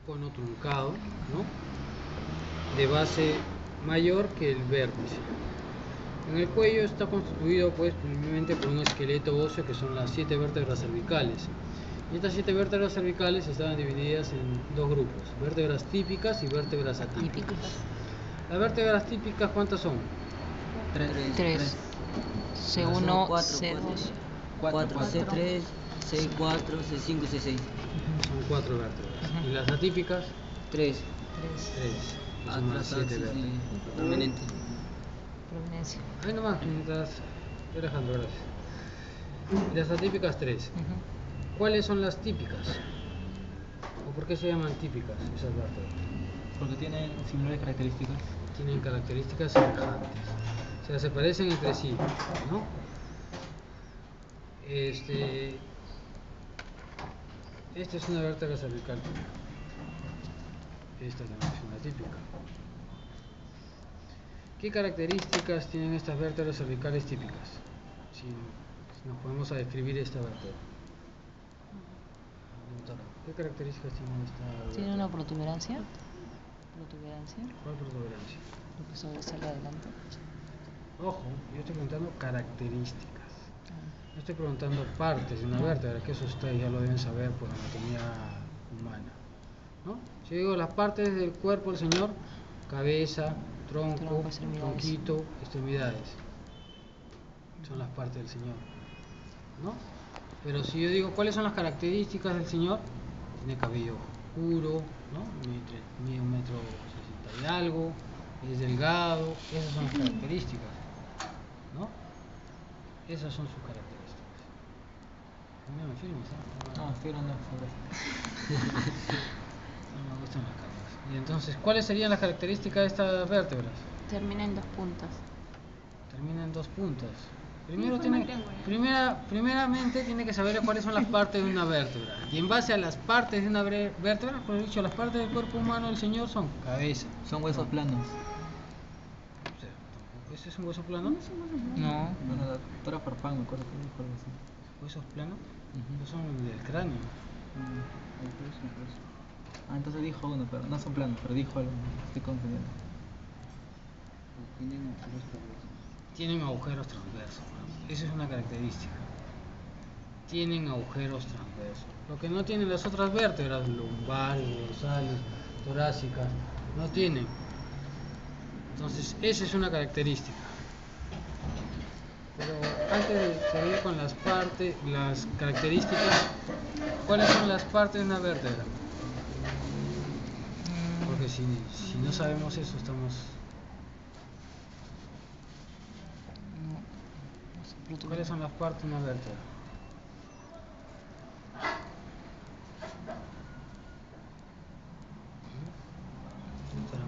cono truncado, ¿no? De base mayor que el vértice. En el cuello está constituido pues primeramente por un esqueleto óseo que son las 7 vértebras cervicales. Y estas 7 vértebras cervicales están divididas en dos grupos, vértebras típicas y vértebras atípicas. Las vértebras típicas, ¿cuántas son? 3. C1, C2, 4, C3, C4, C5, C6. Son 4 vértebras. ¿Y las atípicas? 3. 3. Son las 7 vértebras. Prominente. prominencia. Ahí nomás, mientras estoy dejando, gracias. Y las atípicas 3. ¿Cuáles son las típicas? ¿O por qué se llaman típicas esas vértebras? Porque tienen similares características. Tienen características semejantes. O sea, se parecen entre sí, ¿no? Esta es una vértebra cervical típica. Esta también es una típica. ¿Qué características tienen estas vértebras cervicales típicas? Si nos ponemos a describir esta vértebra. ¿Qué características tiene esta vértebra? ¿Tiene una protuberancia? ¿Cuál protuberancia? Lo que sobresale adelante. Ojo, yo estoy preguntando características. No estoy preguntando partes de una vértebra, que eso ustedes ya lo deben saber por anatomía humana, ¿no? Si digo las partes del cuerpo del señor, cabeza, tronco, tronquito, extremidades, son las partes del señor, ¿no? Pero si yo digo cuáles son las características del señor, tiene cabello oscuro, ¿no? Mide 1,60 m y algo, es delgado, esas son las características, ¿no? Esas son sus características. No me firmes, ¿eh? No, estoy hablando sobre eso. No me gustan las caras. Y entonces, ¿cuáles serían las características de estas vértebras? Termina en 2 puntas. Termina en 2 puntas. Primeramente tiene que saber cuáles son las partes de una vértebra. Y en base a las partes de una vértebra, por dicho, las partes del cuerpo humano del señor son cabeza. Son huesos planos. O sea, ¿ese es un hueso plano? No. Bueno, la doctora Farfán me acuerdo que dijo algo así. ¿Huesos planos? Son del cráneo. Entonces dijo uno, pero no son planos, pero dijo algo. Estoy confundiendo. Tienen agujeros transversos. Esa es una característica. Tienen agujeros transversos. Lo que no tienen las otras vértebras, lumbares, dorsales, torácicas, no tienen. Entonces, esa es una característica. Pero antes de seguir con las características, ¿cuáles son las partes de una vértebra? Porque si no sabemos eso, estamos... ¿Cuáles son las partes de una vértebra?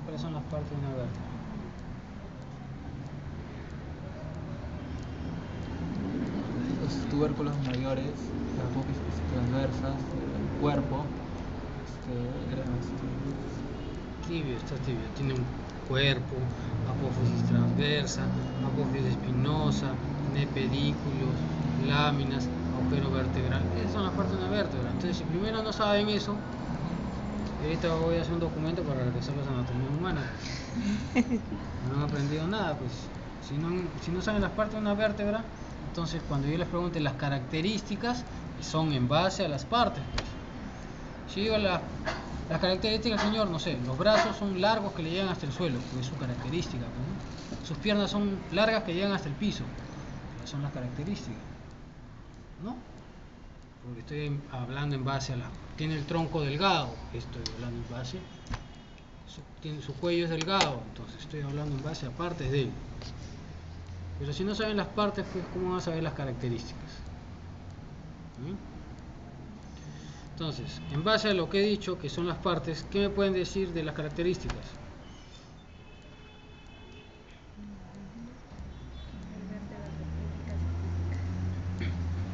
¿Cuáles son las partes de una vértebra? Los tubérculos mayores, las apófisis transversas, el cuerpo, Está tibio, tiene un cuerpo, apófisis transversa, apófisis espinosa, tiene pedículos, láminas, agujero vertebral. Esas son las partes de una vértebra. Entonces, si primero no saben eso, ahorita voy a hacer un documento para regresarlos a anatomía humana. No han aprendido nada, pues. Si no saben las partes de una vértebra, entonces cuando yo les pregunte las características, son en base a las partes, pues. Si digo las características del señor, no sé, los brazos son largos que le llegan hasta el suelo, porque es su característica, ¿no? Sus piernas son largas que llegan hasta el piso, son las características, ¿no? Porque estoy hablando en base a tiene el tronco delgado, estoy hablando en base, su cuello es delgado, entonces estoy hablando en base a partes de él. Pero si no saben las partes, pues ¿cómo van a saber las características? Entonces, en base a lo que he dicho, que son las partes, ¿qué me pueden decir de las características?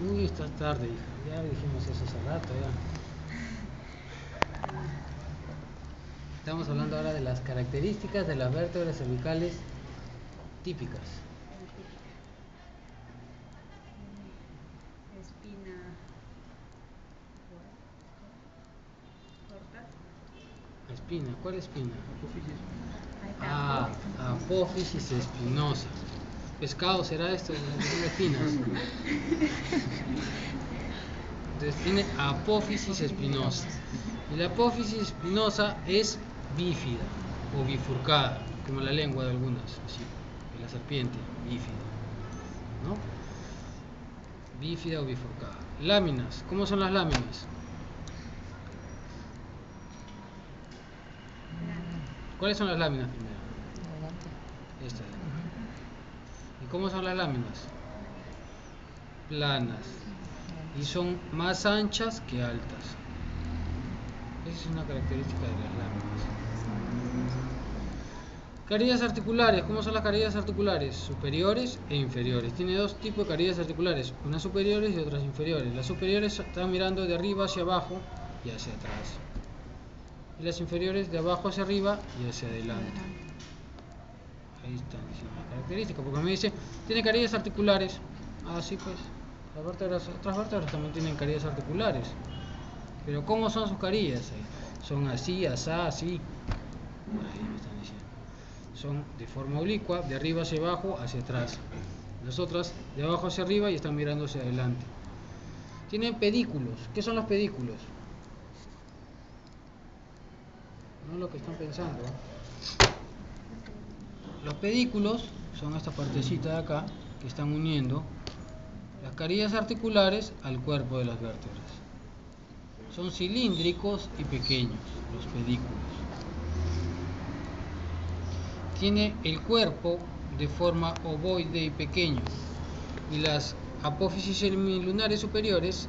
Uy, está tarde, hija. Ya dijimos eso hace rato, ya. Estamos hablando ahora de las características de las vértebras cervicales típicas. Espina corta. espina. ¿Cuál espina? Apófisis. Ah, apófisis espinosa. Pescado será esto, tiene espinas. Entonces tiene apófisis espinosa. Y la apófisis espinosa es bífida o bifurcada, como la lengua de algunas, así, de la serpiente, bífida, ¿no? Bífida o bifurcada. Láminas, ¿cómo son las láminas? ¿Cuáles son las láminas primero? Adelante. Estas. ¿Y cómo son las láminas? Planas. Y son más anchas que altas. Esa es una característica de las láminas. Carillas articulares. ¿Cómo son las carillas articulares? Superiores e inferiores. Tiene dos tipos de carillas articulares, unas superiores y otras inferiores. Las superiores están mirando de arriba hacia abajo y hacia atrás. Y las inferiores de abajo hacia arriba y hacia adelante. Ahí están diciendo las características, porque me dice, tiene carillas articulares. Ah, sí, pues. Las vértebras, otras vértebras también tienen carillas articulares. Pero ¿cómo son sus carillas? Son así, asá, así. Ahí me están diciendo. Son de forma oblicua, de arriba hacia abajo, hacia atrás. Las otras de abajo hacia arriba y están mirando hacia adelante. Tienen pedículos. ¿Qué son los pedículos? No es lo que están pensando. Los pedículos son esta partecita de acá que están uniendo las carillas articulares al cuerpo de las vértebras. Son cilíndricos y pequeños los pedículos. Tiene el cuerpo de forma ovoide y pequeño, y las apófisis semilunares superiores,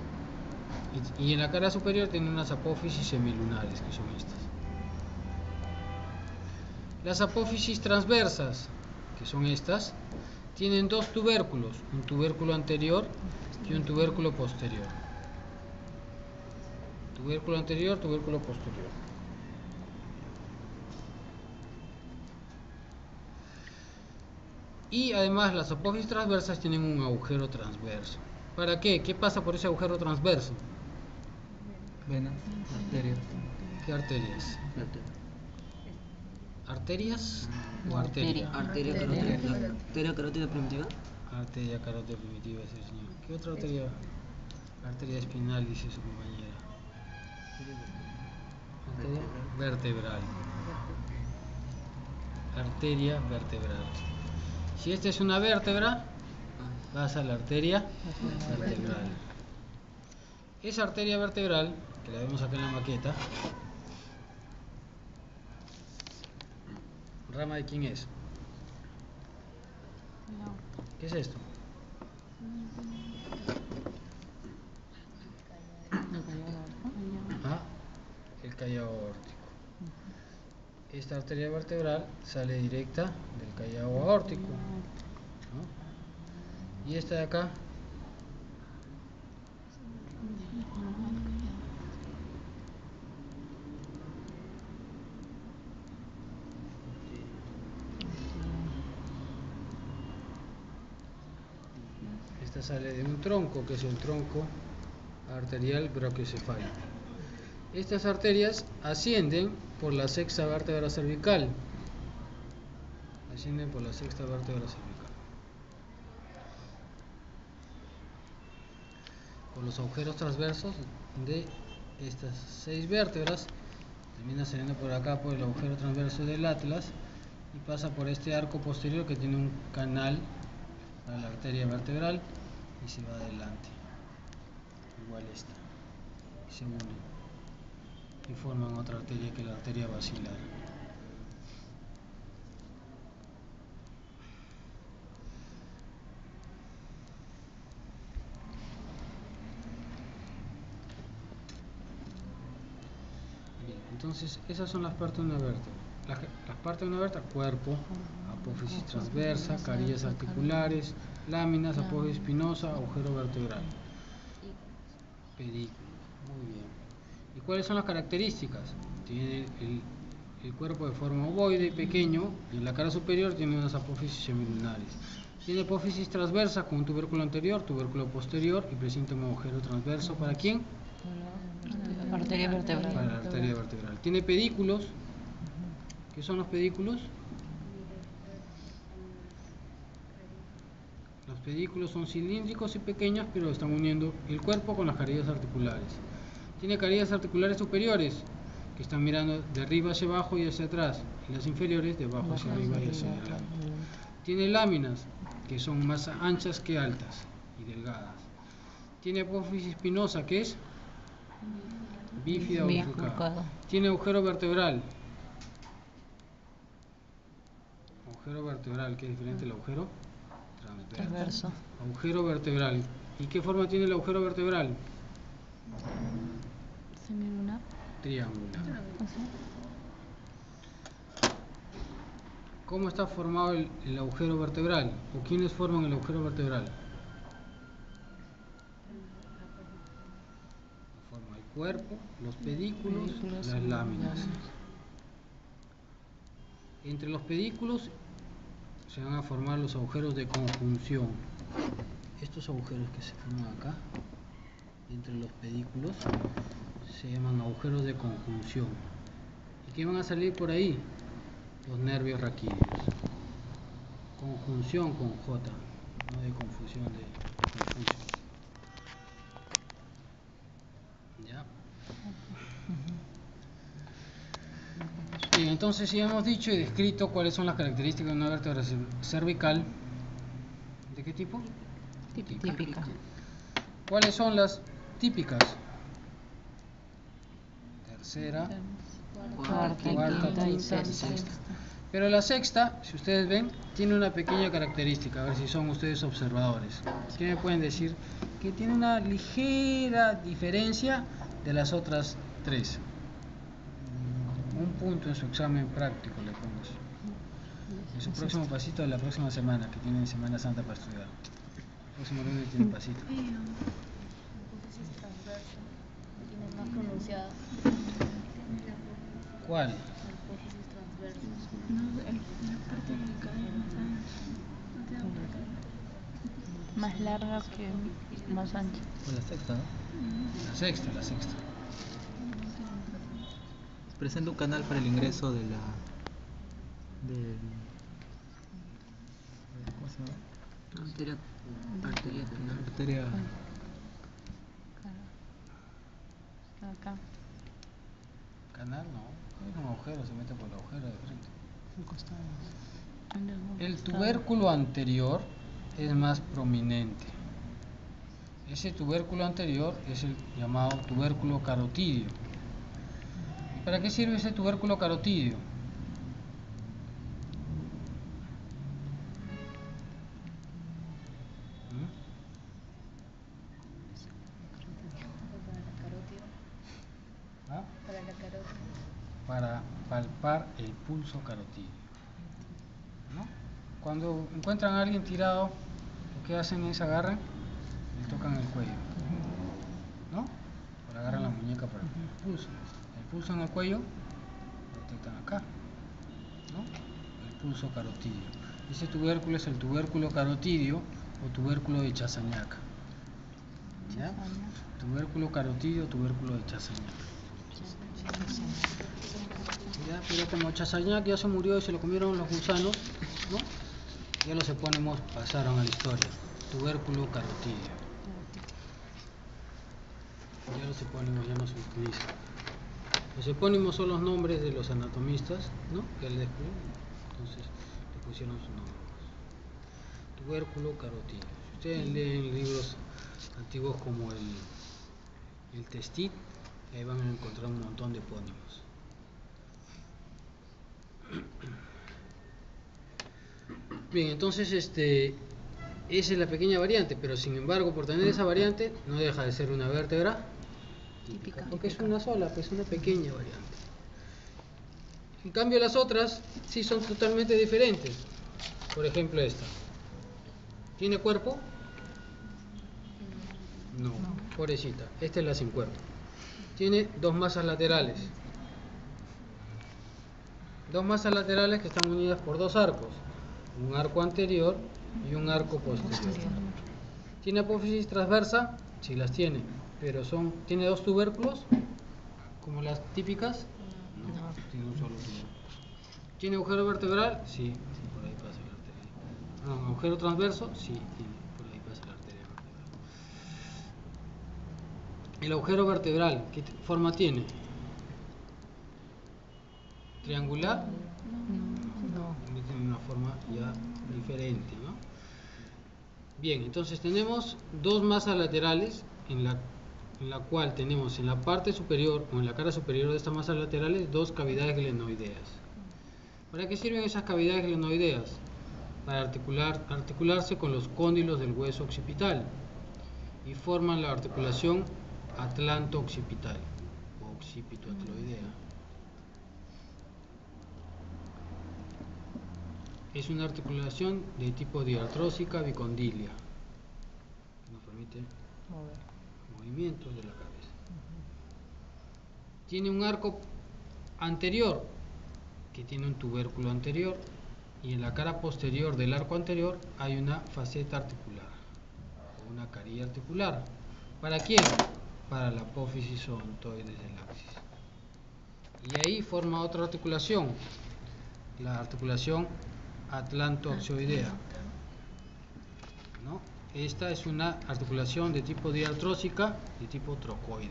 y en la cara superior tiene unas apófisis semilunares, que son estas. Las apófisis transversas, que son estas, tienen dos tubérculos, un tubérculo anterior y un tubérculo posterior. Tubérculo anterior, tubérculo posterior. Y además las apófisis transversas tienen un agujero transverso. ¿Para qué? ¿Qué pasa por ese agujero transverso? Venas, arterias. ¿Qué arterias? ¿Arterias o arteria? Arteria carótida primitiva. Arteria carótida primitiva, sí señor. ¿Qué otra arteria? Arteria espinal, dice su compañera. Arteria vertebral. Arteria vertebral. Si esta es una vértebra, pasa a la arteria vertebral. Esa arteria vertebral, que la vemos acá en la maqueta, ¿rama de quién es? ¿Qué es esto? Ah, el callado aórtico. Esta arteria vertebral sale directa del callado aórtico, ¿no? Y esta de acá sale de un tronco, que es el tronco arterial brachiocefálico. Estas arterias ascienden por la sexta vértebra cervical. Ascienden por la sexta vértebra cervical. Por los agujeros transversos de estas 6 vértebras, termina saliendo por acá por el agujero transverso del atlas y pasa por este arco posterior que tiene un canal a la arteria vertebral y se va adelante, igual esta, y se unen y forman otra arteria, que es la arteria basilar. Bien, entonces esas son las partes de una vértebra. Las partes de una vértebra: cuerpo, apófisis transversa, carillas articulares, láminas, apófisis espinosa, agujero vertebral, pedículo. Muy bien. ¿Y cuáles son las características? Tiene el cuerpo de forma ovoide y pequeño, y en la cara superior tiene unas apófisis semilunares. Tiene apófisis transversa con un tubérculo anterior, tubérculo posterior, y presenta un agujero transverso. ¿Para quién? Arteria vertebral. Para la arteria vertebral. Tiene pedículos. ¿Qué son los pedículos? Los pedículos son cilíndricos y pequeños, pero están uniendo el cuerpo con las carillas articulares. Tiene carillas articulares superiores, que están mirando de arriba hacia abajo y hacia atrás, y las inferiores de abajo hacia arriba y hacia adelante. Tiene láminas, que son más anchas que altas y delgadas. Tiene apófisis espinosa, que es bífida o bifurcada. Tiene agujero vertebral. Agujero vertebral, que es diferente al agujero Transverso. Agujero vertebral. ¿Y qué forma tiene el agujero vertebral? Semilunar. Triangular. ¿Cómo está formado el agujero vertebral? ¿O quiénes forman el agujero vertebral? Forma el cuerpo, los pedículos, las láminas. Entre los pedículos se van a formar los agujeros de conjunción. Estos agujeros que se forman acá, entre los pedículos, se llaman agujeros de conjunción. ¿Y qué van a salir por ahí? Los nervios raquídeos. Conjunción con J, no de confusión, de confusión. ¿Ya? Bien, entonces ya hemos dicho y descrito cuáles son las características de una vértebra cervical. ¿De qué tipo? Típica. ¿Cuáles son las típicas? Tercera, cuarta, quinta y sexta. Pero la sexta, si ustedes ven, tiene una pequeña característica, a ver si son ustedes observadores. ¿Qué me pueden decir? Que tiene una ligera diferencia de las otras tres. Un punto en su examen práctico le pongo. En su próximo pasito de la próxima semana, que tienen Semana Santa para estudiar. El próximo lunes tienen pasito. Tiene más pronunciada. ¿Cuál? La hipófisis transversa. La parte de la cadera más ancha. Más larga que más ancha. Con la sexta, ¿no? La sexta. Presenta un canal para el ingreso de la... ¿Cómo se llama? Arteria espinal. Arteria... Acá. Canal no, es un agujero, se mete por el agujero de frente. Un costado. El tubérculo anterior es más prominente. Ese tubérculo anterior es el llamado tubérculo carotidio. ¿Y para qué sirve ese tubérculo carotidio? ¿Ah? Para la carótida. Para palpar el pulso carotidio, ¿no? Cuando encuentran a alguien tirado, lo que hacen es agarran y tocan el cuello, ¿no? Para agarrar la muñeca para el pulso en el cuello, lo detectan acá, ¿no? El pulso carotidio. Ese tubérculo es el tubérculo carotidio o tubérculo de Chassagnacca. ¿Ya? Tubérculo carotidio, tubérculo de Chassagnacca. Ya, pero como Chassagnacca ya se murió y se lo comieron los gusanos, ¿no? Ya los epónimos pasaron a la historia. Tubérculo carotidio. Ya los epónimos ya no se utilizan. Los epónimos son los nombres de los anatomistas, ¿no? Que él descubrió. Entonces le pusieron su nombre. Tubérculo carotidio. Si ustedes leen libros antiguos como el Testit, ahí van a encontrar un montón de epónimos. Bien, entonces esa es la pequeña variante, pero sin embargo, por tener esa variante, no deja de ser una vértebra típica, porque es una sola, pues una pequeña variante. En cambio, las otras sí son totalmente diferentes. Por ejemplo, esta. ¿Tiene cuerpo? No, pobrecita. Esta es la sin cuerpo. Tiene dos masas laterales. Dos masas laterales que están unidas por dos arcos. Un arco anterior y un arco posterior. ¿Tiene apófisis transversa? Sí las tiene, pero tiene dos tubérculos, como las típicas. No, tiene un solo tubo. ¿Tiene agujero vertebral? Sí, por ahí pasa la arteria. No, agujero transverso, sí, tiene, por ahí pasa la arteria vertebral. El agujero vertebral, ¿qué forma tiene? ¿Triangular? No. Tiene una forma ya diferente, ¿no? Bien, entonces tenemos dos masas laterales en la cual tenemos en la parte superior o en la cara superior de estas masas laterales dos cavidades glenoideas. ¿Para qué sirven esas cavidades glenoideas? Para articularse con los cóndilos del hueso occipital y forman la articulación atlanto-occipital o occipito-atloidea. Es una articulación de tipo diartrósica bicondilia que nos permite movimientos de la cabeza. Tiene un arco anterior que tiene un tubérculo anterior y en la cara posterior del arco anterior hay una faceta articular o una carilla articular. ¿Para quién? Para la apófisis odontoides del axis. Y ahí forma otra articulación, la articulación atlanto-oxioidea, ¿no? Esta es una articulación de tipo diartrósica de tipo trocoide,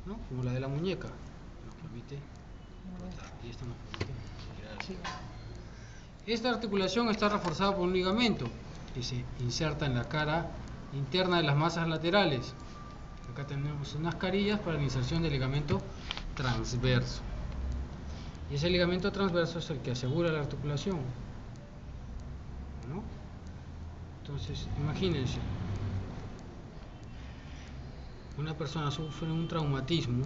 ¿no? Como la de la muñeca, nos permite rotar y esta nos permite girar hacia abajo. Esta articulación está reforzada por un ligamento que se inserta en la cara interna de las masas laterales. Acá tenemos unas carillas para la inserción del ligamento transverso. Y ese ligamento transverso es el que asegura la articulación, ¿no? Entonces, imagínense, una persona sufre un traumatismo,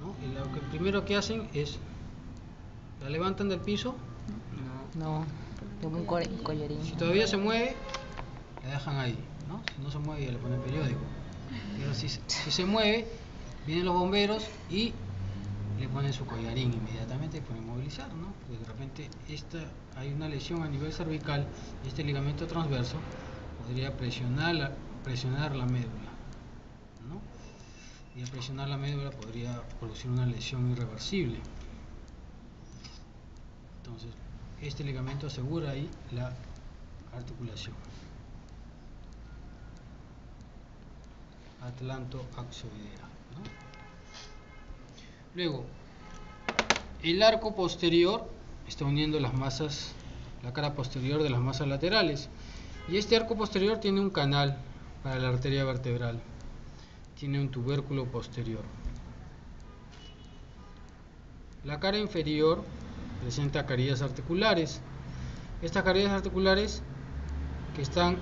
¿no? Y lo que primero que hacen es, ¿la levantan del piso? No, tengo un collarín. Si todavía se mueve, la dejan ahí, ¿no? Si no se mueve, ya le ponen periódico. Pero si se mueve, vienen los bomberos y le ponen su collarín inmediatamente para inmovilizar, ¿no? Porque de repente hay una lesión a nivel cervical y este ligamento transverso podría presionar la médula, ¿no? Y al presionar la médula podría producir una lesión irreversible. Entonces, este ligamento asegura ahí la articulación atlanto-axoidea, ¿no? Luego, el arco posterior está uniendo las masas, la cara posterior de las masas laterales, y este arco posterior tiene un canal para la arteria vertebral, tiene un tubérculo posterior. La cara inferior presenta carillas articulares. Estas carillas articulares que están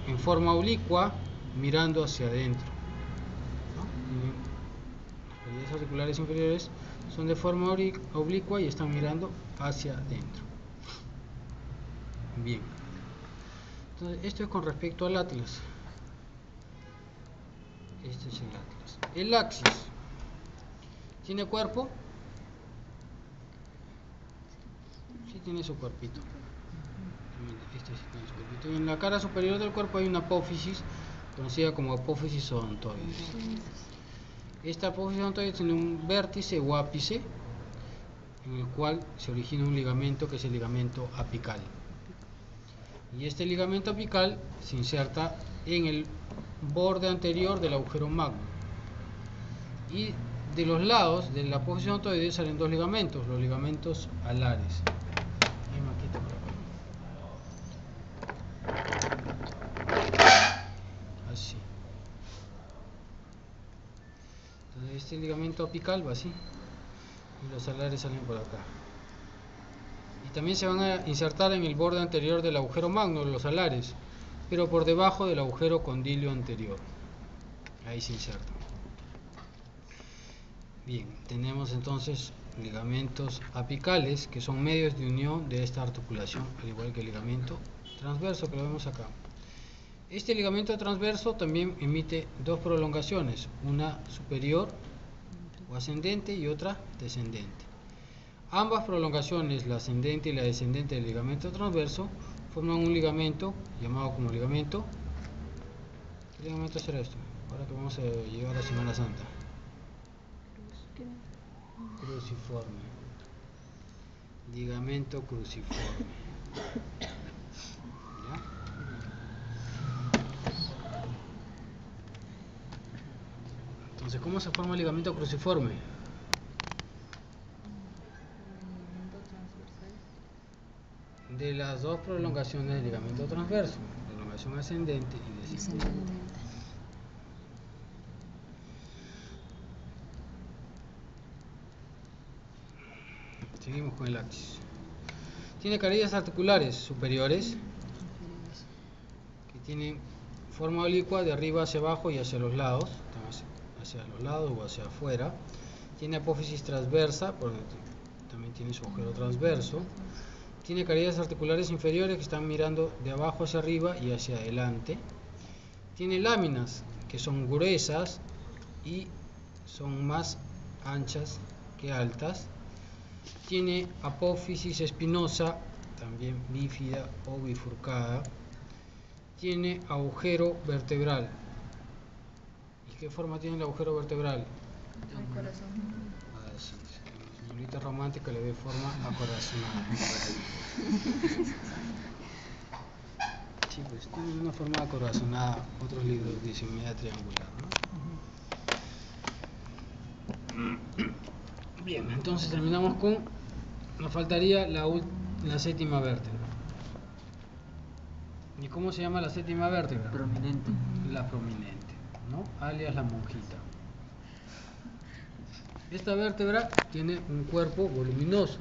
en forma oblicua mirando hacia adentro, ¿no? Las carillas articulares inferiores son de forma oblicua y están mirando hacia adentro. Bien. Entonces, esto es con respecto al atlas. Este es el atlas. El axis. ¿Tiene cuerpo? Sí, tiene su cuerpito. Este sí tiene su cuerpito. Y en la cara superior del cuerpo hay una apófisis conocida como apófisis odontoides. Esta apófisis odontoides tiene un vértice o ápice en el cual se origina un ligamento que es el ligamento apical. Y este ligamento apical se inserta en el borde anterior del agujero magno. Y de los lados de la apófisis odontoides salen dos ligamentos, los ligamentos alares. Hay maqueta por acá. Así. Entonces este ligamento apical va así y los alares salen por acá. Y también se van a insertar en el borde anterior del agujero magno, los alares, pero por debajo del agujero condilio anterior. Ahí se insertan. Bien, tenemos entonces ligamentos apicales, que son medios de unión de esta articulación, al igual que el ligamento transverso, que lo vemos acá. Este ligamento transverso también emite dos prolongaciones, una superior o ascendente y otra descendente. Ambas prolongaciones, la ascendente y la descendente del ligamento transverso, forman un ligamento llamado como ligamento. ¿Qué ligamento será esto? Ahora que vamos a llegar a Semana Santa. Cruciforme. Ligamento cruciforme. ¿Ya? Entonces, ¿cómo se forma el ligamento cruciforme? De las dos prolongaciones del ligamento transverso, prolongación ascendente y descendente. Seguimos con el axis. Tiene carillas articulares superiores que tienen forma oblicua de arriba hacia abajo y hacia los lados, hacia los lados o hacia afuera. Tiene apófisis transversa, por donde también tiene su agujero transverso. Tiene carillas articulares inferiores que están mirando de abajo hacia arriba y hacia adelante. Tiene láminas que son gruesas y son más anchas que altas. Tiene apófisis espinosa, también bífida o bifurcada. Tiene agujero vertebral. ¿Y qué forma tiene el agujero vertebral? Un corazón. Así es. El niñito romántico le ve forma acorazonada. Sí, pues tiene una forma acorazonada. Otros libros dicen media triangular, ¿no? Bien, entonces terminamos con... Nos faltaría la séptima vértebra. ¿Y cómo se llama la séptima vértebra? Prominente. La prominente, ¿no? Alias la monjita. Esta vértebra tiene un cuerpo voluminoso.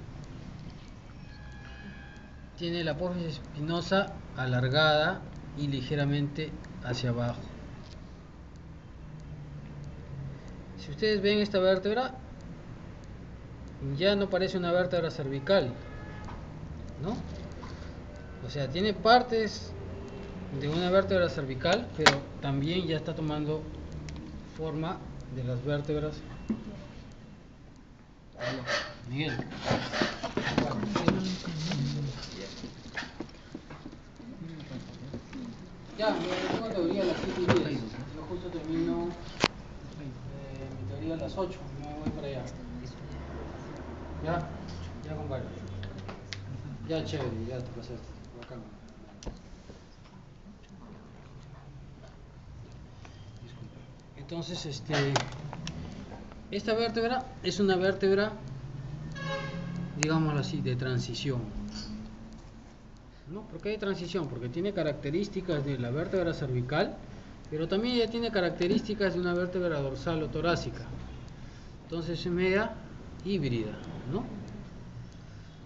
Tiene la apófisis espinosa alargada y ligeramente hacia abajo. Si ustedes ven esta vértebra, ya no parece una vértebra cervical, ¿no? O sea, tiene partes de una vértebra cervical, pero también ya está tomando forma de las vértebras. Miguel. Ya, yo tengo teoría a las 7:10. Yo justo termino mi teoría a las 8. Me voy para allá. Ya compadre. Ya chévere, ya te pasaste. Bacán. Disculpa. Entonces, esta vértebra es una vértebra, digámoslo así, de transición. ¿No? ¿Por qué de transición? Porque tiene características de la vértebra cervical, pero también ya tiene características de una vértebra dorsal o torácica. Entonces es media híbrida, ¿no?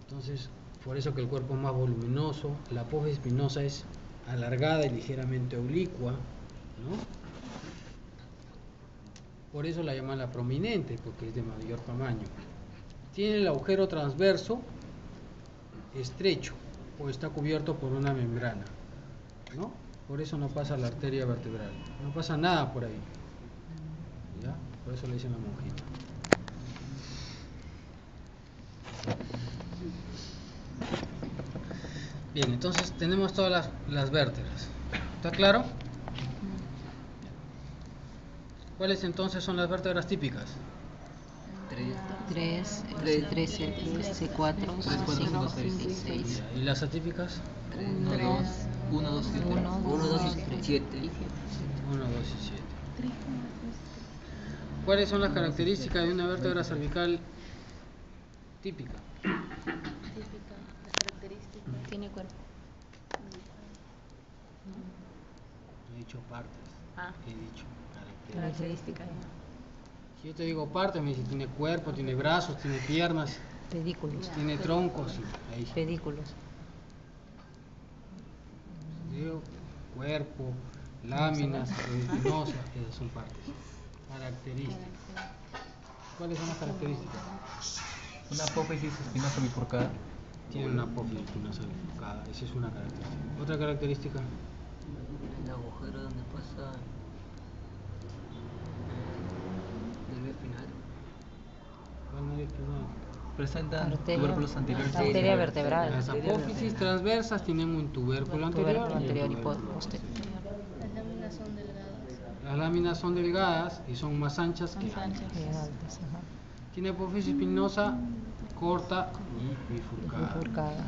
Entonces, por eso que el cuerpo es más voluminoso, la apófisis espinosa es alargada y ligeramente oblicua, ¿no? Por eso la llaman la prominente, porque es de mayor tamaño. Tiene el agujero transverso estrecho o está cubierto por una membrana, ¿no? Por eso no pasa la arteria vertebral, no pasa nada por ahí, ¿ya? Por eso le dicen la monjita. Bien, entonces tenemos todas las vértebras. ¿Está claro? ¿Cuáles entonces son las vértebras típicas? 3, 4, 5, 6. ¿Y las atípicas? 1, 2, 1, 2 y 3. 1, 2 y 7. 1, 2 y 7. ¿Cuáles son las características de una vértebra cervical típica? Típica, las características. Tiene cuerpo. No he dicho partes, he dicho características. Característica. Si yo te digo partes, me dice tiene cuerpo, tiene brazos, tiene piernas, Pedículos. tiene troncos, ahí. Pedículos. Digo, cuerpo, láminas, espinosas, esas son partes. Características. ¿Cuáles son las características? Una apófisis espinosa bifurcada. Tiene una apófisis espinosa bifurcada, esa es una característica. Otra característica. El agujero donde pasa nervio espinal. ¿Cuál no es espinal? Presentan Arteria. tubérculos anteriores. Arteria vertebral. Las apófisis transversas tienen un tubérculo anterior y un Anterior y tubérculo posterior. Las láminas son delgadas. Las láminas son delgadas y son más anchas que altas. Altas, ajá. Tiene apófisis espinosa corta y bifurcada. Bifurcada.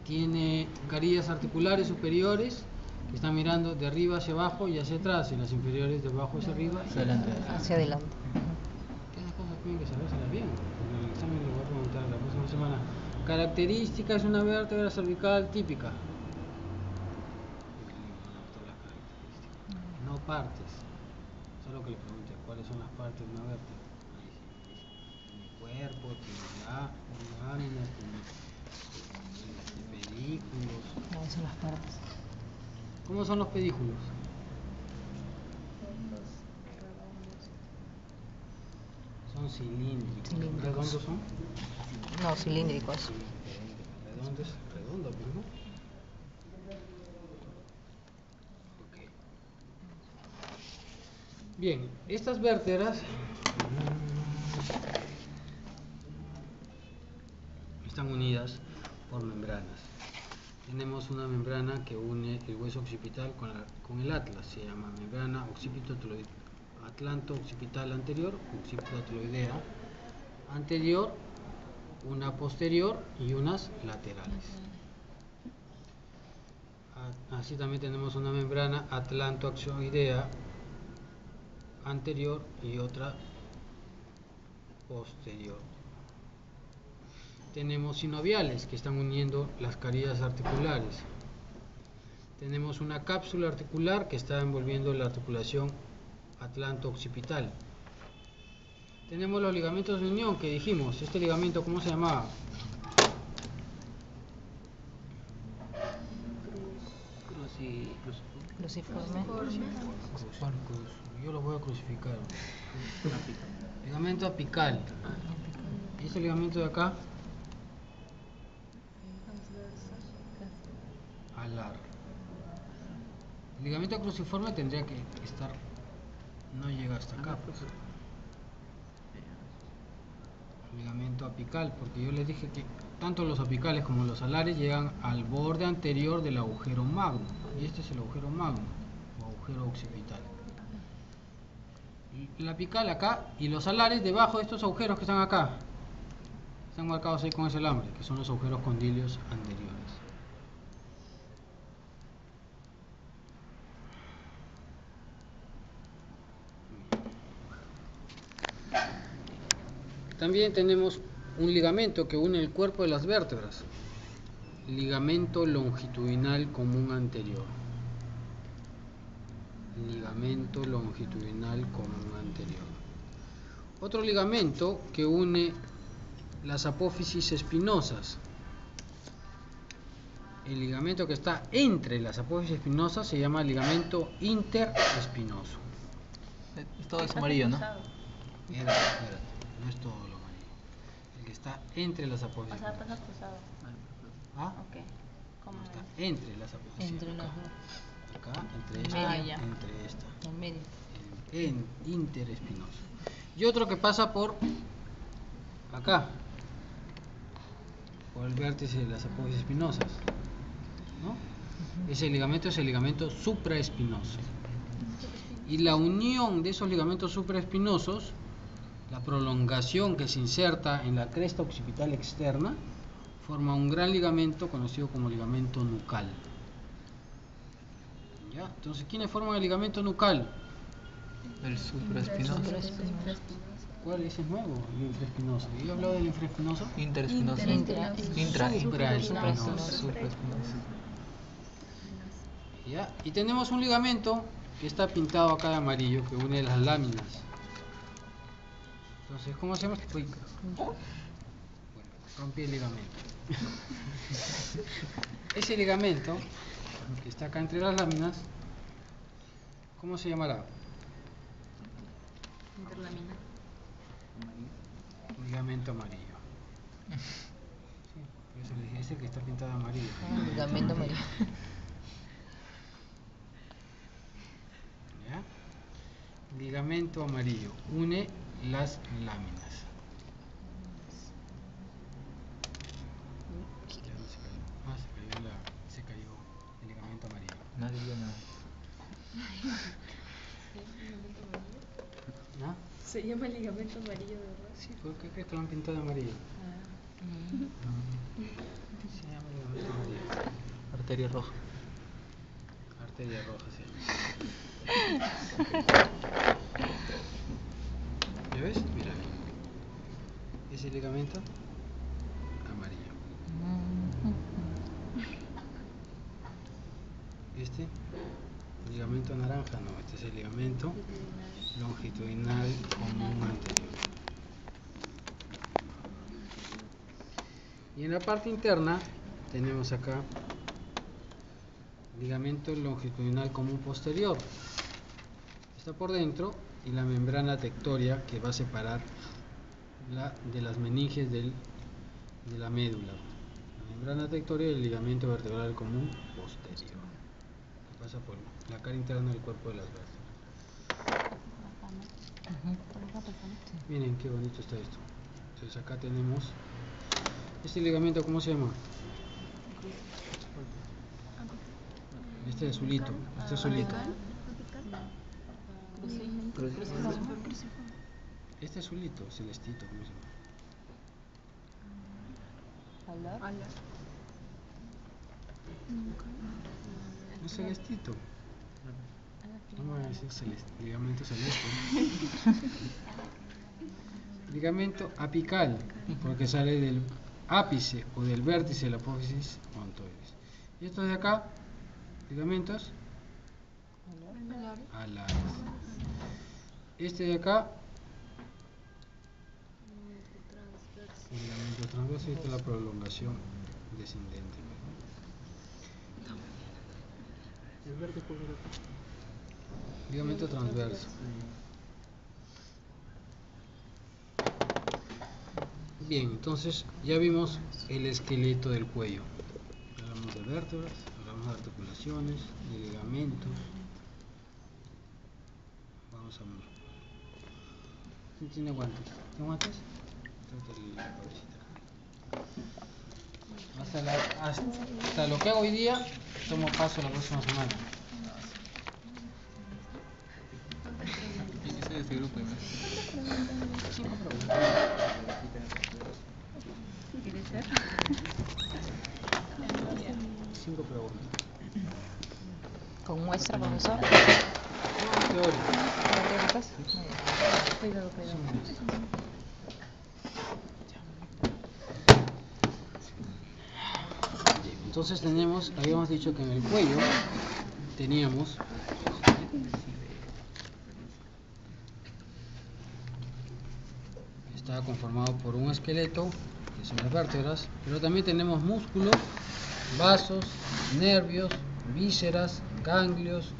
Tiene carillas articulares superiores que están mirando de arriba hacia abajo y hacia atrás, y las inferiores de abajo hacia arriba. Hacia adelante. Hacia adelante. Esas cosas tienen que sabérselas bien, porque en el examen lo voy a preguntar la próxima semana. Características de una vértebra cervical típica. No partes. Solo que le pregunte cuáles son las partes de una vértebra. Ahí sí, tiene cuerpo, tiene láminas, tiene pedículos. No, son las partes. ¿Cómo son los pedículos? Son cilíndricos. Cilíndricos. ¿Redondos son? No, cilíndricos. Redondos, redondo, pues, ¿no? Ok. Bien, estas vértebras están unidas por membranas. Tenemos una membrana que une el hueso occipital con el atlas, se llama membrana atlanto-occipital anterior, occipitotloidea anterior, una posterior y unas laterales. Así también tenemos una membrana atlantoaxoidea anterior y otra posterior. Tenemos sinoviales que están uniendo las carillas articulares. Tenemos una cápsula articular que está envolviendo la articulación atlanto-occipital. Tenemos los ligamentos de unión que dijimos. Este ligamento, ¿cómo se llamaba? Cruciforme. Yo lo voy a crucificar. Ligamento apical. ¿Y este ligamento de acá? Alar. El ligamento cruciforme tendría que estar, no llega hasta acá, pues. Ligamento apical, porque yo les dije que tanto los apicales como los alares llegan al borde anterior del agujero magno, y este es el agujero magno o agujero occipital. El apical acá y los alares debajo de estos agujeros que están acá, están marcados ahí con ese alambre, que son los agujeros condilios anteriores. También tenemos un ligamento que une el cuerpo de las vértebras, ligamento longitudinal común anterior. Ligamento longitudinal común anterior. Otro ligamento que une las apófisis espinosas. El ligamento que está entre las apófisis espinosas se llama ligamento interespinoso. Todo es amarillo, ¿no? Espérate, no es todo lo amarillo. El que está entre las apófisis. O sea, pasa cruzado. ¿Ah? Ok. ¿Cómo No, está es? entre las apófisis. Entre las acá. dos. Acá, entre Ah, esta, ya. entre esta. En medio. En interespinoso. Y otro que pasa por acá, por el vértice de las apófisis espinosas, ¿no? Ese ligamento es el ligamento supraespinoso. Y la unión de esos ligamentos supraespinosos, la prolongación que se inserta en la cresta occipital externa, forma un gran ligamento conocido como ligamento nucal. ¿Ya? Entonces, ¿quiénes forman el ligamento nucal? El supraespinoso. ¿Cuál? Ese es nuevo, el infraespinoso. ¿Yo he hablado del infraespinoso? Interespinoso. Supraespinoso. ¿Ya? Y tenemos un ligamento que está pintado acá de amarillo, que une las láminas. Entonces, ¿cómo se llama? Uy, bueno, rompí el ligamento. Ese ligamento que está acá entre las láminas, ¿cómo se llamará? Interlamina. Ligamento amarillo. Sí, por eso le dije, ese que está pintado de amarillo. Ligamento amarillo. ¿Ya? Ligamento amarillo une las láminas. Ya no se cayó. Ah, se cayó el ligamento amarillo. Nadie vio nada. ¿Ah? Se llama ligamento amarillo de verdad. Sí, ¿por qué crees que lo han pintado de amarillo? Se llama ligamento amarillo. Arteria roja. Arteria roja se llama. ¿Ya ves? Mira. Ese ligamento amarillo. Este ligamento naranja, no, este es el ligamento longitudinal común anterior. Y en la parte interna tenemos acá ligamento longitudinal común posterior. Está por dentro y la membrana tectoria que va a separar de las meninges de la médula. La membrana tectoria del ligamento vertebral común posterior. Pasa por la cara interna del cuerpo de las vértebras. Miren qué bonito está esto. Entonces acá tenemos este ligamento, ¿cómo se llama? Este azulito, este azulito. Este azulito, celestito, ¿cómo se llama? Un celestito. Vamos a decir ligamento celeste. Ligamento apical, porque sale del ápice o del vértice de la apófisis ontoides. Y estos de acá, ligamentos alares. Este de acá, ligamento transverso, y esta es la prolongación descendente. El verde por acá. Ligamento transverso. Bien, entonces ya vimos el esqueleto del cuello. Hablamos de vértebras, hablamos de articulaciones, de ligamentos. Vamos a ver. ¿Quién tiene guantes? ¿Tiene guantes? Tráete la cabecita. Hasta lo que hago hoy día, tomo paso la próxima semana. ¿Quién es ese grupo? ¿Quieres ser? 5 preguntas. ¿Con muestra, profesor? Teórico. ¿Teóricas? Cuidado. Entonces habíamos dicho que en el cuello teníamos estaba conformado por un esqueleto, que son las vértebras, pero también tenemos músculos, vasos, nervios, vísceras, ganglios,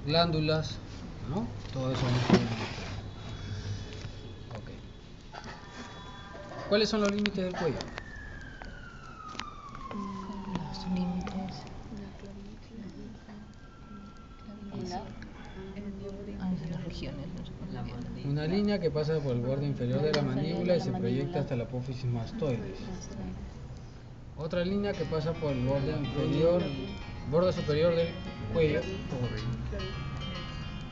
glándulas, ¿no? Todo eso. Okay. ¿Cuáles son los límites del cuello? Los límites. Las regiones. Una línea que pasa por el borde inferior de la mandíbula y se proyecta hasta la apófisis mastoides. Otra línea que pasa por el borde superior del cuello.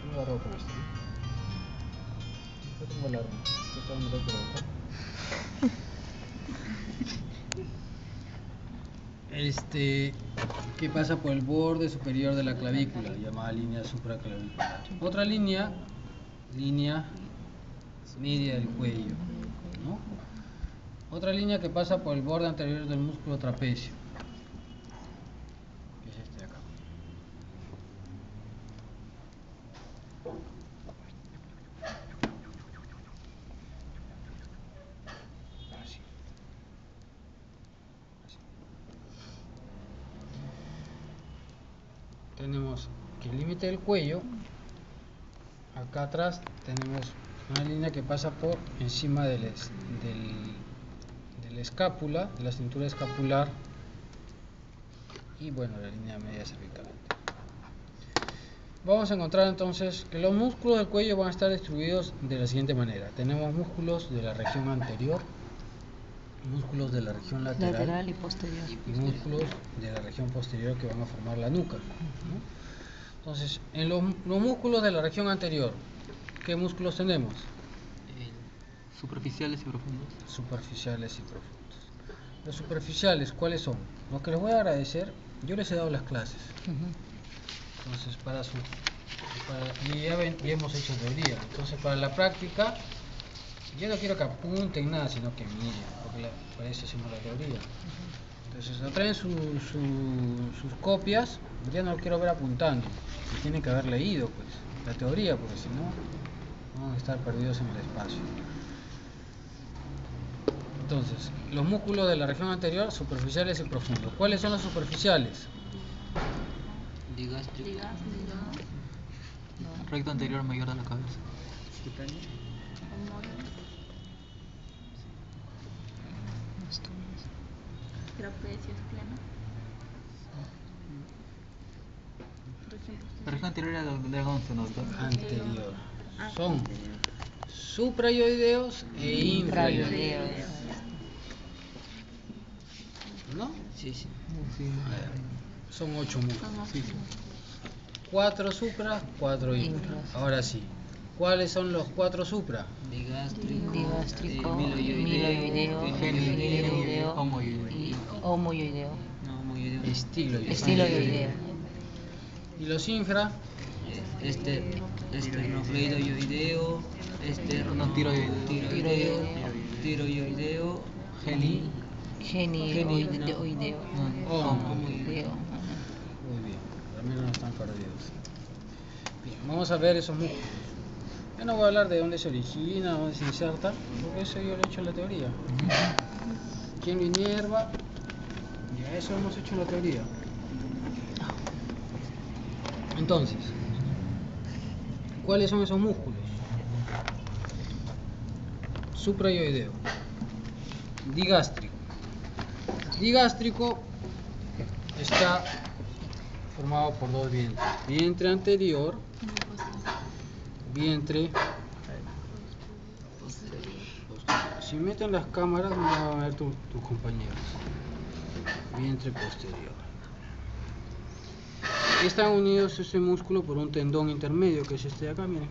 No agarro con esto. Yo tengo el arma. Esto no lo puedo colocar. Que pasa por el borde superior de la clavícula, llamada línea supraclavicular. Otra línea media del cuello, ¿no? Otra línea que pasa por el borde anterior del músculo trapecio, que es este de acá. Así. Tenemos que el límite del cuello, acá atrás tenemos una línea que pasa por encima de la escápula, de la cintura escapular, y bueno, la línea media cervical. Vamos a encontrar entonces que los músculos del cuello van a estar distribuidos de la siguiente manera. Tenemos músculos de la región anterior, músculos de la región lateral y posterior. y músculos de la región posterior que van a formar la nuca, ¿no? Entonces, en los músculos de la región anterior, ¿qué músculos tenemos? El Superficiales y profundos. Superficiales y profundos. Los superficiales, ¿cuáles son? Los que les voy a agradecer, yo les he dado las clases. Entonces, ya hemos hecho teoría. Entonces, para la práctica, yo no quiero que apunten nada, sino que miren, porque para eso hacemos la teoría. Entonces, no traen sus copias, ya no lo quiero ver apuntando. Y tienen que haber leído, pues, la teoría, porque si no, vamos a estar perdidos en el espacio. Entonces, los músculos de la región anterior, superficiales y profundos. ¿Cuáles son los superficiales? Digástrico. Recto anterior mayor de la cabeza. Cutáneo. Trapecios plano. La región anterior era de la 11, ¿no, doctor? Anterior. Son suprayoideos e infrayoideos. ¿No? Sí, sí. Son 8 músculos. 4 supra, 4 infra. Ahora sí. ¿Cuáles son los 4 supra? Digástrico, miloyoideo, miloyoideo, genioideo, y homoyoideo. No, homoyoideo. Estiloyoideo. Estiloyoideo. ¿Y los infra? Esternocleidoyoideo, tiroyoideo, Genioideo. Homoyoideo. Muy bien. También no están perdidos. Bien, vamos a ver esos músculos. Yo no voy a hablar de dónde se origina, dónde se inserta, porque eso yo lo he hecho en la teoría. ¿Quién lo inerva? Ya eso hemos hecho en la teoría. Entonces, ¿cuáles son esos músculos? Suprayoideo. Digástrico. Digástrico está formado por dos vientres. Vientre anterior, vientre posterior. Si meten las cámaras no van a ver tus compañeros. Vientre posterior. Están unidos ese músculo por un tendón intermedio, que es este de acá, miren.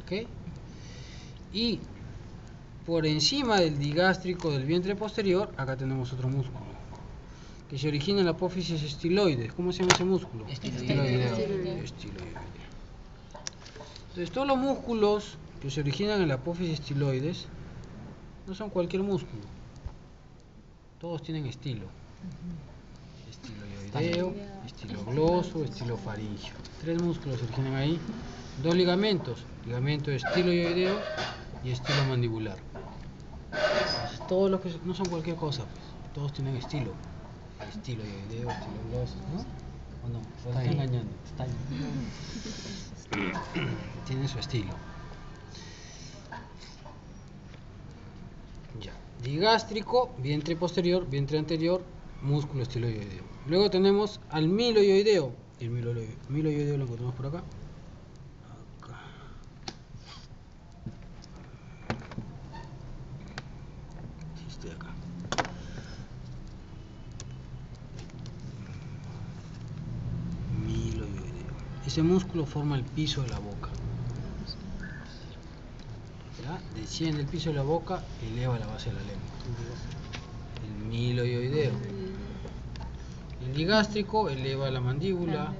¿Ok? Y por encima del digástrico del vientre posterior, acá tenemos otro músculo, que se origina en la apófisis estiloides. ¿Cómo se llama ese músculo? Estiloideo. Estiloideo. Entonces, todos los músculos que se originan en la apófisis estiloides no son cualquier músculo. Todos tienen estilo. Estiloideo, estilogloso, estilofaringio. 3 músculos se originan ahí. 2 ligamentos, ligamento estiloideo y estilo mandibular. Entonces, todos los que no son cualquier cosa, pues, todos tienen estilo. Estiloideo, estilogloso, ¿no? ¿O no? ¿O está engañando? Está ahí. Tiene su estilo. Ya. Digástrico, vientre posterior, vientre anterior, músculo estiloideo. Luego tenemos al miloyoideo. El miloyoideo lo encontramos por acá. Este acá. Miloyoideo. Ese músculo forma el piso de la boca. ¿Ya? Desciende el piso de la boca, eleva la base de la lengua. El miloyoideo. El digástrico eleva la mandíbula,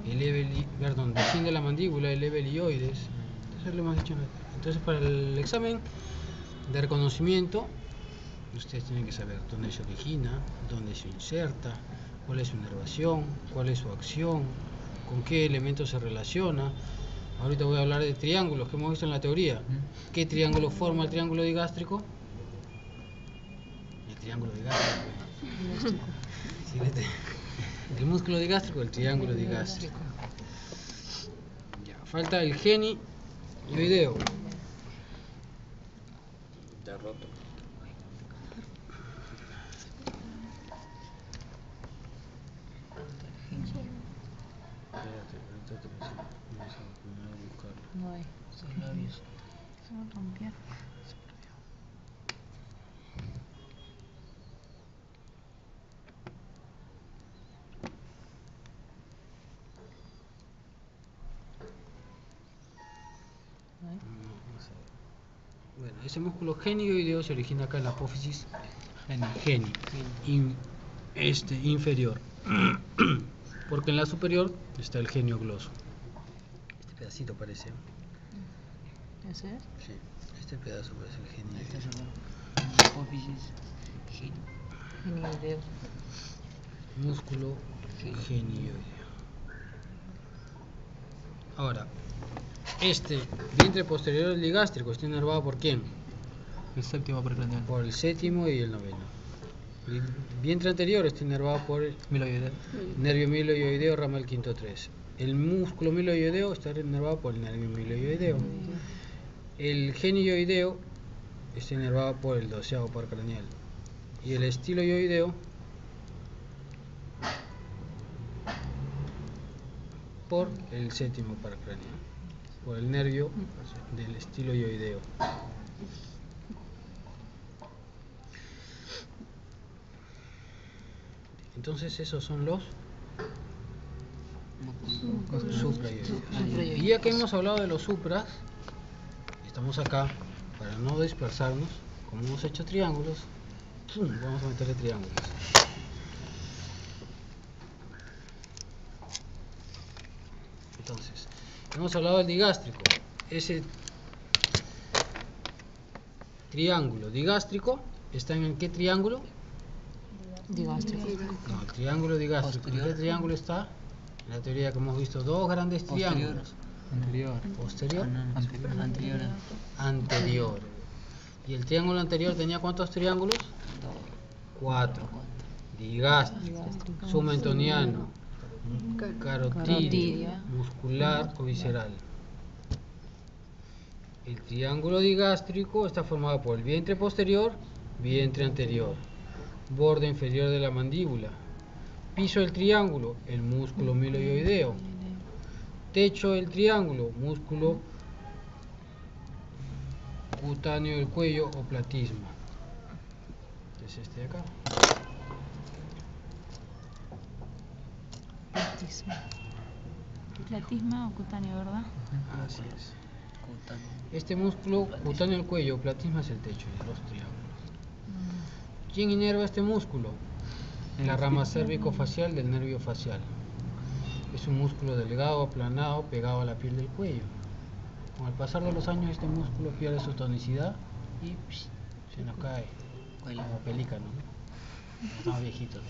desciende la mandíbula, eleva el hioides. Entonces, lo hemos dicho. Entonces, para el examen de reconocimiento, ustedes tienen que saber dónde se origina, dónde se inserta, cuál es su inervación, cuál es su acción, con qué elementos se relaciona. Ahorita voy a hablar de triángulos que hemos visto en la teoría. ¿Qué triángulo forma el triángulo digástrico? El triángulo digástrico. El músculo digástrico, el triángulo digástrico. Ya, falta el genioideo. Está roto. Espérate, ahorita te lo enseño. Vamos a poner a buscarlo. No hay. Los labios. Se lo rompieron. Vamos a ver. Bueno, ese músculo genioideo se origina acá en la apófisis inferior. Porque en la superior está el genio gloso. Este pedacito parece. ¿Ese es? Sí, este pedazo parece el genio. Esta es la apófisis Genioideo. Músculo genioideo. Ahora, este vientre posterior del digástrico está inervado por ¿quién? El séptimo percranial. Por el séptimo y el noveno. El vientre anterior está inervado por el Miloideo. nervio miloioideo ramal quinto 3. El músculo miloioideo está inervado por el nervio miloioideo. El genioideo está inervado por el 12º par craneal. Y el estiloioideo por el 7º par craneal, por el nervio del estiloioideo. Entonces esos son los supraioideos. Y ya que hemos hablado de los supras, estamos acá para no dispersarnos. Como hemos hecho triángulos, vamos a meterle triángulos. Entonces, hemos hablado del digástrico. Ese triángulo digástrico está en qué triángulo? Digástrico. No, el triángulo digástrico. ¿En qué triángulo está? En la teoría que hemos visto dos grandes triángulos. Anterior. Posterior, anterior. anterior. ¿Y el triángulo anterior tenía cuántos triángulos? 4. Digástrico, sumentoniano, carotídeo, muscular o visceral. El triángulo digástrico está formado por el vientre posterior, vientre anterior, borde inferior de la mandíbula, piso del triángulo, el músculo miloioideo, techo del triángulo, músculo cutáneo del cuello o platisma. Es este de acá. Platisma o cutáneo, ¿verdad? Así es. Cutáneo. Este músculo cutáneo del cuello o platisma es el techo de los triángulos. ¿Quién inerva este músculo? La rama cérvico-facial del nervio facial. Es un músculo delgado, aplanado, pegado a la piel del cuello. Con el pasar de los años este músculo pierde su tonicidad y se nos cae como pelícano, ¿no? Estamos viejitos.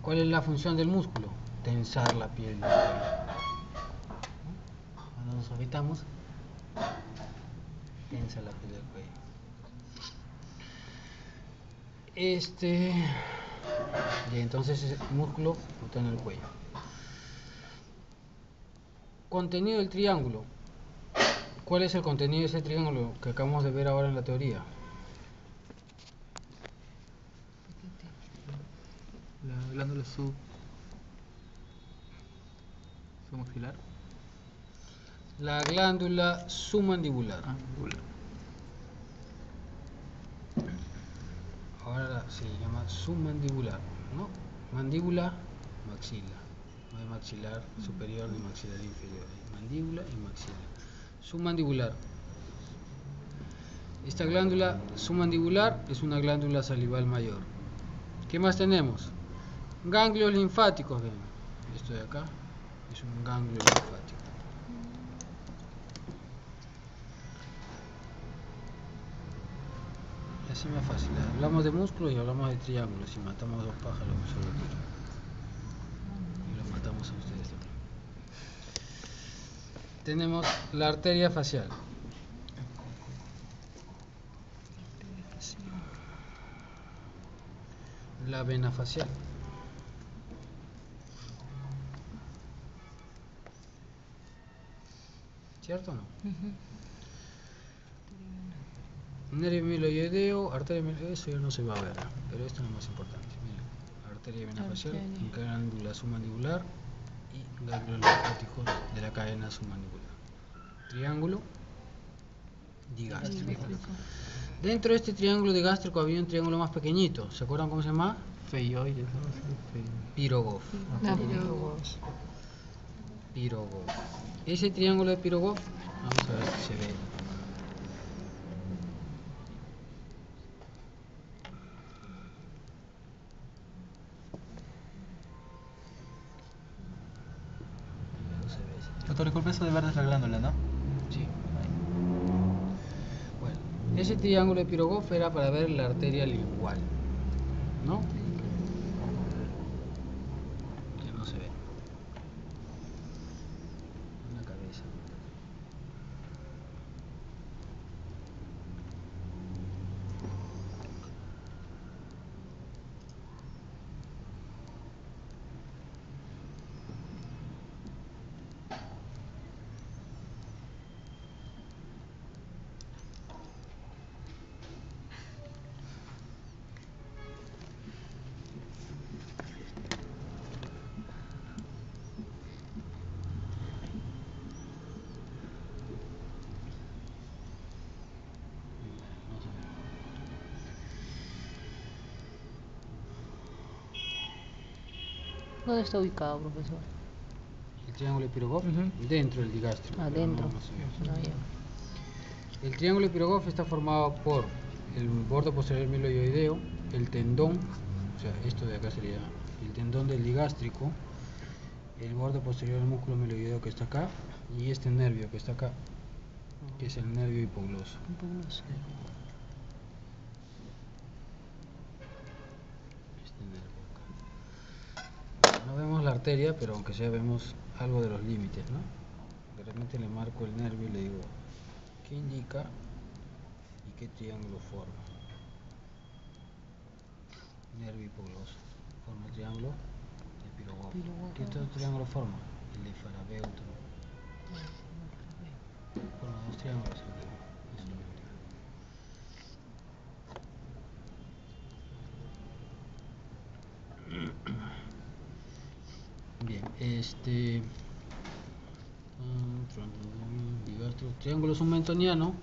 ¿Cuál es la función del músculo? Tensar la piel del cuello. Cuando nos agitamos, tensa la piel del cuello. Y entonces es músculo cutáneo del cuello. Contenido del triángulo. ¿Cuál es el contenido de ese triángulo que acabamos de ver ahora en la teoría? La glándula submaxilar. La glándula submandibular. Mandibular. Ahora se llama submandibular, ¿no? Mandíbula, maxila. No hay maxilar superior ni maxilar inferior. Hay mandíbula y maxila. Submandibular. Esta glándula submandibular es una glándula salival mayor. ¿Qué más tenemos? Ganglios linfáticos, ven. Esto de acá es un ganglio linfático. Así más fácil. Hablamos de músculos y hablamos de triángulos y matamos dos pájaros de un solo tiro. Y los matamos a ustedes también. Tenemos la arteria facial. La vena facial. ¿Cierto o no? Nervio miloioideo, arteria miloioideo, eso ya no se va a ver, pero esto es lo más importante. Miren, arteria vena facial, glándula submandibular y ganglios linfáticos de la cadena submandibular. Triángulo digástrico. Dentro de este triángulo digástrico había un triángulo más pequeñito, ¿se acuerdan cómo se llama? Feioides, ¿no? Sí, Pirogov. Ah, Pirogov. Pirogov. Ese triángulo de Pirogov, vamos a ver si se ve. No se ve ese. Doctor, disculpe, eso de verde es la glándula, ¿no? Sí. Bueno, ese triángulo de Pirogov era para ver la arteria lingual, ¿no? Que no se ve. En la cabeza. No se ve. ¿Dónde está ubicado, profesor? El triángulo de Pirogov dentro del digástrico. pero Adentro. no se ve. Ah, ya. El triángulo de Pirogov está formado por el borde posterior mieloideo, el tendón, o sea, esto de acá sería el tendón del digástrico, el borde posterior del músculo mieloideo que está acá, y este nervio que está acá, que es el nervio hipogloso. Hipogloso. Este nervio acá. No vemos la arteria, pero aunque sea vemos algo de los límites, ¿no? De repente le marco el nervio y le digo qué indica y qué triángulo forma. Nervio hipogloso forma el triángulo de Pirogov. ¿Qué otro triángulo forma? El de Farabeutro. Forma dos triángulos el nervio. Eso lo indica. Bien, triángulo submentoniano,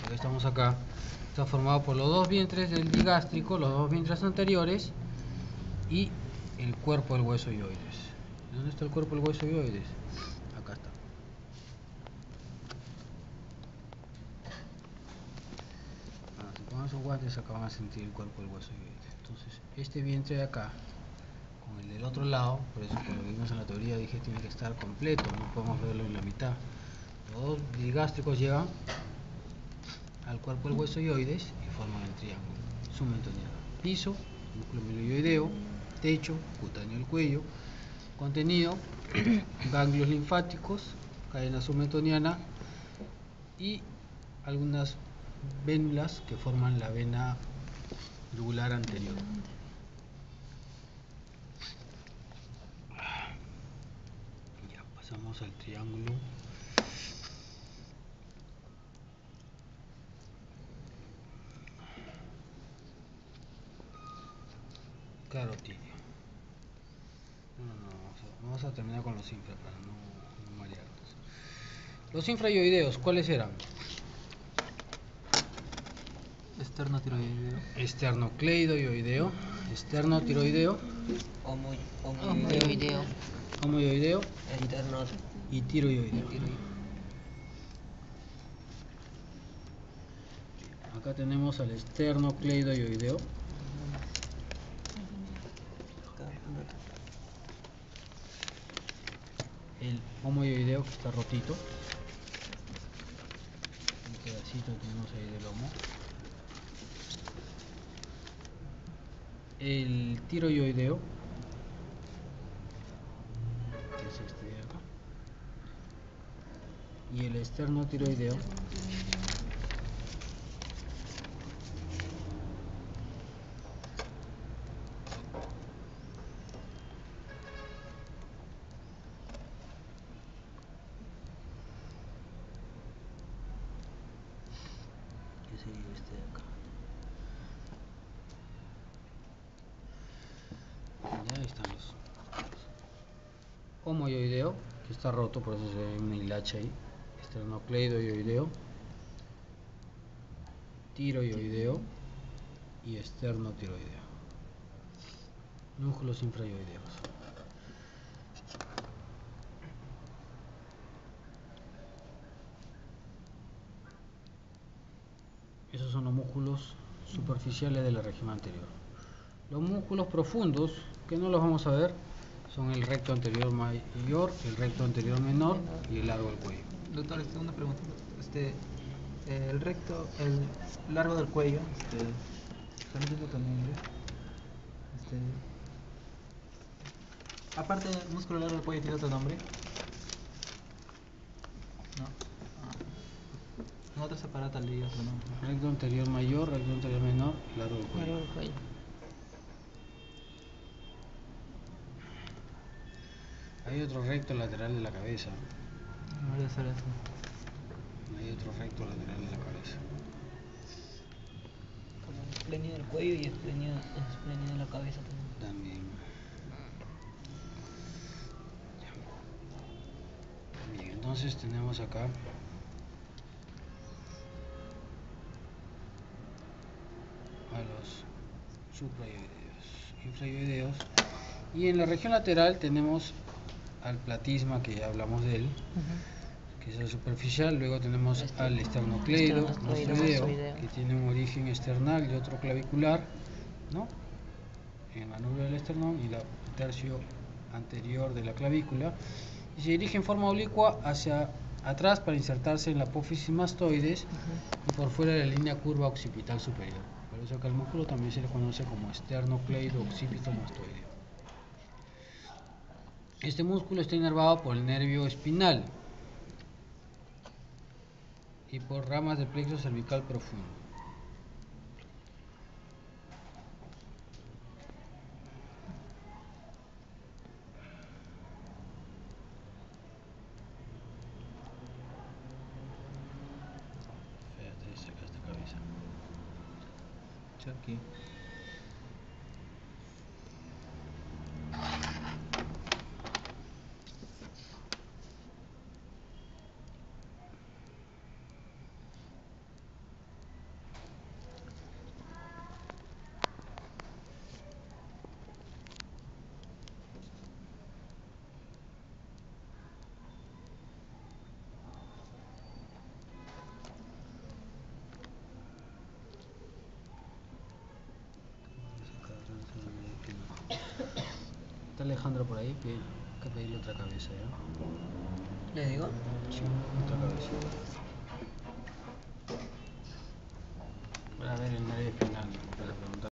ya que estamos acá, está formado por los dos vientres del digástrico, los dos vientres anteriores y el cuerpo del hueso hioides. ¿Dónde está el cuerpo del hueso hioides? Acá está. Si pongan sus guantes acá van a sentir el cuerpo del hueso hioides. Entonces, este vientre de acá con el del otro lado, por eso cuando vimos en la teoría dije tiene que estar completo, no podemos verlo en la mitad. Los dos digástricos llegan al cuerpo del hueso hioides y forman el triángulo submentoniano. Piso, músculo mieloideo, techo, cutáneo del cuello, contenido, ganglios linfáticos, cadena submentoniana y algunas vénulas que forman la vena yugular anterior. Ya pasamos al triángulo carotidio. Vamos a terminar con los infra para no marearnos. Los infrayoideos, ¿cuáles eran? Esternotiroideo. Esternocleidoyoideo, esternotiroideo, Homoyoideo. homoyoideo Esterno. y tiroideo. Acá tenemos al esternocleidoyoideo, el homoyoideo que está rotito, un pedacito tenemos ahí del homo, el tiroideo, que es este de acá, y el esternotiroideo, que sería este de acá. Ya están los homoyoideo, que está roto, por eso se ve una hilacha ahí, esternocleidoyoideo, tiroideo y esternotiroideo. Músculos infrayoideos. Esos son los músculos superficiales de la región anterior. Los músculos profundos, que no los vamos a ver, son el recto anterior mayor, el recto anterior menor y el largo del cuello. Doctor, una pregunta. El largo del cuello, también tengo otro nombre. Aparte del músculo largo del cuello, ¿tiene otro nombre? No. En otro aparato leí otro nombre. Recto anterior mayor, recto anterior menor y largo del cuello. Largo del cuello. Hay otro recto lateral de la cabeza. No voy a hacer eso. Hay otro recto lateral de la cabeza. Como el esplenio del cuello y el esplenio de la cabeza también. También. Bien, entonces tenemos acá a los suprayoideos, infrayoideos, y en la región lateral tenemos al platisma, que ya hablamos de él, que es el superficial. Luego tenemos al esternocleido mastoideo, que tiene un origen external y otro clavicular, ¿no?, en el manubrio del esternón y el tercio anterior de la clavícula, y se dirige en forma oblicua hacia atrás para insertarse en la apófisis mastoides y por fuera de la línea curva occipital superior. Por eso que el músculo también se le conoce como esternocleido occipito mastoideo. Este músculo está inervado por el nervio espinal y por ramas del plexo cervical profundo. Fíjate, saca esta cabeza. Chucky. Está Alejandro por ahí, que hay que pedirle otra cabeza, ¿ya? ¿Le digo? Sí, otra cabeza. Para ver el nervio espinal.